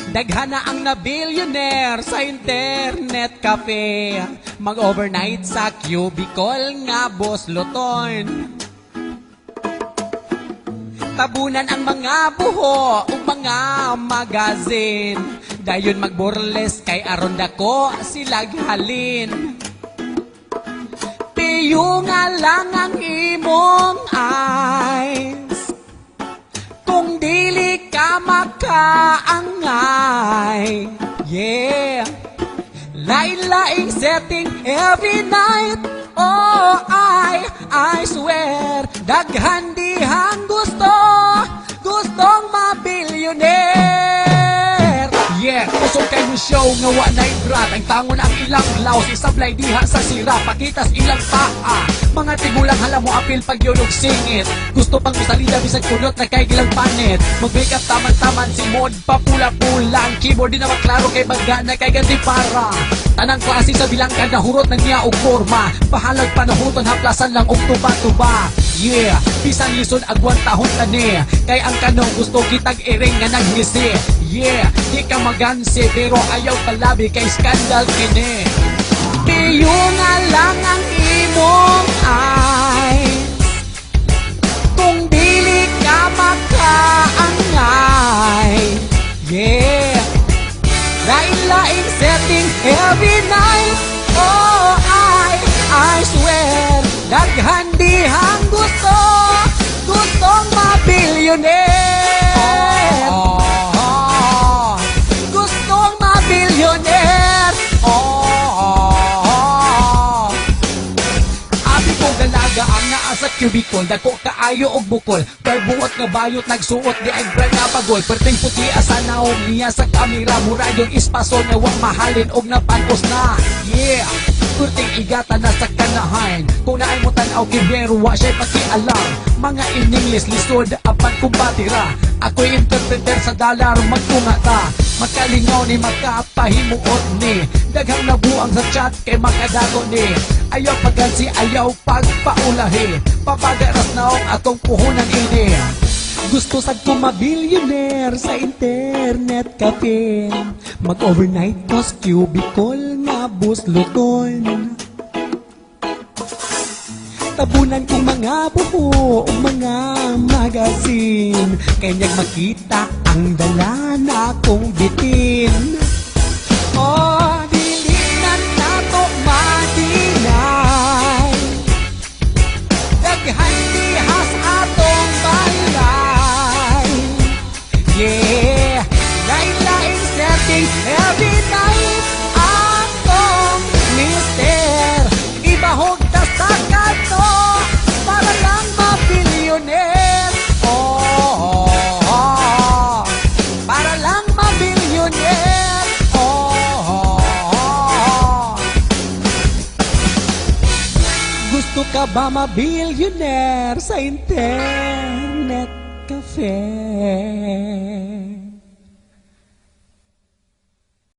Daghana ang na-billionaire sa internet cafe. Mag-overnight sa cubicle nga boss luton. Tabunan ang mga buho ug mga magazine. Dayon magburles kay aron dako sila halin. Piyo nga lang ang imong eyes. Kung dili ka makaangay. Yeah. Lain-laing setting every night. Oh, I swear, daghan dihang gustong ma-billionaire. Yeah, kusog kayo show nga wa na'y brat. Ang tangon ang ilang laos, isablay diha sa sira, pakitas ilang paa. Mga tigulang hala mo apil pag yun og singit. Gusto pang usalida bisag kulot na kay gilang panit. Mag-make up taman-taman si mod papula-pulang. Keyboard din na maklaro kay baga na kay ganti para. Tanang klase sa bilangkan na hurot na niya og forma. Pahalag panahuton haplasan lang og tuba-tuba. Yeah, bisan lisod agwan tahon tani. Kay ang kanong gusto kitag iring nga naghisi. Yeah, di ka magansi pero ayaw palabi kay skandal kini. Piyo nga lang ang imong eyes. Kung dili ka makaangay. Yeah, lain-laing setting every night. Oh, I swear, daghan dihang gustong ma-billionaire. Gustong ma-billionaire. Abi ko dalaga ang naa sa cubicle. Dako kaayo og bukol. Perbuot nga bayot nagsuot di ay brand nga pagol. Perting puti asa naong niya sa kamera. Mura yung espaso nga wang mahalin og napanos na. Yeah, kurting igata na sa kanahan. Kung naay mo tanaw kibero wa siya'y pakialam. Mga in-English lisod apan kumbatira. Ako'y interpreter sa dollar magtunga ta. Makalingaw ni makapahimuot ni. Daghang nabuang sa chat kay makadago ni. Ayaw pagansi, ayaw pagpaulahi. Papagaras na ang atong puhunan ini. Gusto sad ko ma-billionaire sa internet cafe. Mag-overnight ko sa cubicle nga bus luton. Tabunan kong mga buho o mga magazine. Kanyang makita ang dala na kong bitin. Oh, dili na nato madinay. Daghan dihas atong balay. Yeah, lain-laing setting every night. Atong mister, ibahog ta sa kanto para lang ma-billionaire. Oh, para lang ma-billionaire. Gusto ka ba ma-billionaire sa internet cafe?